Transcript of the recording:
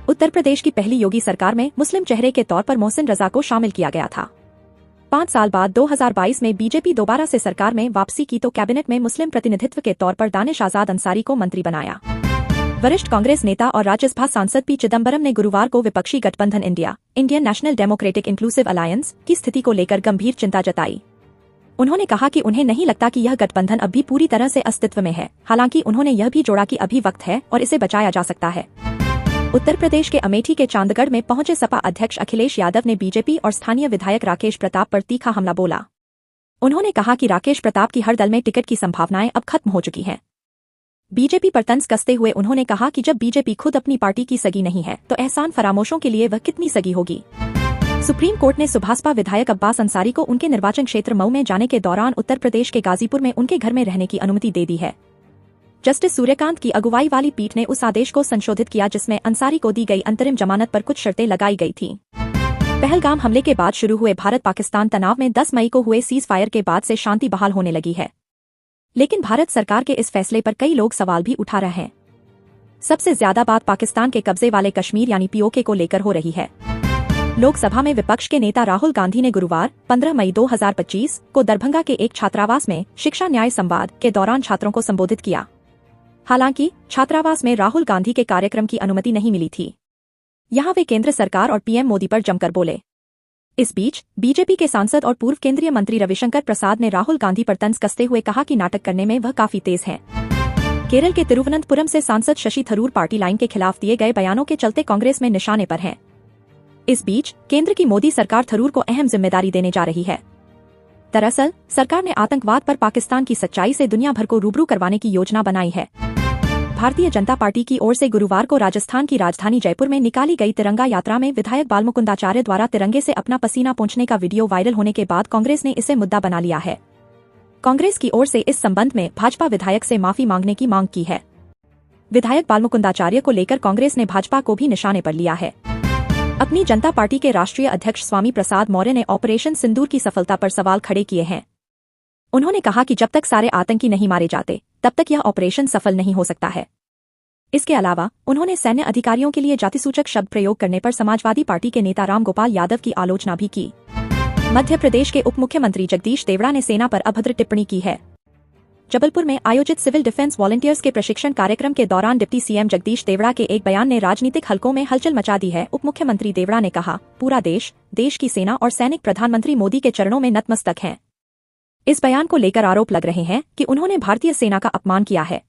उत्तर प्रदेश की पहली योगी सरकार में मुस्लिम चेहरे के तौर पर मोहसिन रजा को शामिल किया गया था। 5 साल बाद 2022 में बीजेपी दोबारा से सरकार में वापसी की तो कैबिनेट में मुस्लिम प्रतिनिधित्व के तौर पर दानिश आजाद अंसारी को मंत्री बनाया। वरिष्ठ कांग्रेस नेता और राज्यसभा सांसद पी चिदम्बरम ने गुरुवार को विपक्षी गठबंधन Indian national democratic inclusive alliance की स्थिति को लेकर गंभीर चिंता जताई। उन्होंने कहा कि उन्हें नहीं लगता कि यह गठबंधन अब भी पूरी तरह से अस्तित्व में है। हालांकि उन्होंने यह भी जोड़ा कि अभी वक्त है और इसे बचाया जा सकता है। उत्तर प्रदेश के अमेठी के चांदगढ़ में पहुंचे सपा अध्यक्ष अखिलेश यादव ने बीजेपी और स्थानीय विधायक राकेश प्रताप पर तीखा हमला बोला। उन्होंने कहा कि राकेश प्रताप की हर दल में टिकट की संभावनाएं अब खत्म हो चुकी हैं। बीजेपी पर तंज कसते हुए उन्होंने कहा कि जब बीजेपी खुद अपनी पार्टी की सगी नहीं है तो एहसान फरामोशों के लिए वह कितनी सगी होगी। सुप्रीम कोर्ट ने सुभाषपा विधायक अब्बास अंसारी को उनके निर्वाचन क्षेत्र मऊ में जाने के दौरान उत्तर प्रदेश के गाजीपुर में उनके घर में रहने की अनुमति दे दी है। जस्टिस सूर्यकांत की अगुवाई वाली पीठ ने उस आदेश को संशोधित किया जिसमें अंसारी को दी गई अंतरिम जमानत पर कुछ शर्तें लगाई गई थीं। पहलगाम हमले के बाद शुरू हुए भारत पाकिस्तान तनाव में 10 मई को हुए सीज फायर के बाद से शांति बहाल होने लगी है। लेकिन भारत सरकार के इस फैसले पर कई लोग सवाल भी उठा रहे हैं। सबसे ज्यादा बात पाकिस्तान के कब्जे वाले कश्मीर यानी पीओके को लेकर हो रही है। लोकसभा में विपक्ष के नेता राहुल गांधी ने गुरुवार 15 मई 2025 को दरभंगा के एक छात्रावास में शिक्षा न्याय संवाद के दौरान छात्रों को संबोधित किया। हालांकि छात्रावास में राहुल गांधी के कार्यक्रम की अनुमति नहीं मिली थी। यहां वे केंद्र सरकार और पीएम मोदी पर जमकर बोले। इस बीच बीजेपी के सांसद और पूर्व केंद्रीय मंत्री रविशंकर प्रसाद ने राहुल गांधी पर तंज कसते हुए कहा कि नाटक करने में वह काफी तेज हैं। केरल के तिरुवनंतपुरम से सांसद शशि थरूर पार्टी लाइन के खिलाफ दिए गए बयानों के चलते कांग्रेस में निशाने पर हैं। इस बीच केंद्र की मोदी सरकार थरूर को अहम जिम्मेदारी देने जा रही है। दरअसल सरकार ने आतंकवाद पर पाकिस्तान की सच्चाई से दुनिया भर को रूबरू करवाने की योजना बनाई है। भारतीय जनता पार्टी की ओर से गुरुवार को राजस्थान की राजधानी जयपुर में निकाली गई तिरंगा यात्रा में विधायक बालमुकुंदाचार्य द्वारा तिरंगे से अपना पसीना पोंछने का वीडियो वायरल होने के बाद कांग्रेस ने इसे मुद्दा बना लिया है। कांग्रेस की ओर से इस संबंध में भाजपा विधायक से माफी मांगने की मांग की है। विधायक बालमुकुंदाचार्य को लेकर कांग्रेस ने भाजपा को भी निशाने पर लिया है। अपनी जनता पार्टी के राष्ट्रीय अध्यक्ष स्वामी प्रसाद मौर्य ने ऑपरेशन सिंदूर की सफलता पर सवाल खड़े किए हैं। उन्होंने कहा कि जब तक सारे आतंकी नहीं मारे जाते तब तक यह ऑपरेशन सफल नहीं हो सकता है। इसके अलावा उन्होंने सैन्य अधिकारियों के लिए जातिसूचक शब्द प्रयोग करने पर समाजवादी पार्टी के नेता राम गोपाल यादव की आलोचना भी की। मध्य प्रदेश के उप मुख्यमंत्री जगदीश देवड़ा ने सेना पर अभद्र टिप्पणी की है। जबलपुर में आयोजित सिविल डिफेंस वॉलंटियर्स के प्रशिक्षण कार्यक्रम के दौरान डिप्टी सीएम जगदीश देवड़ा के एक बयान ने राजनीतिक हलकों में हलचल मचा दी है। उप मुख्यमंत्री देवड़ा ने कहा, पूरा देश की सेना और सैनिक प्रधानमंत्री मोदी के चरणों में नतमस्तक हैं। इस बयान को लेकर आरोप लग रहे हैं कि उन्होंने भारतीय सेना का अपमान किया है।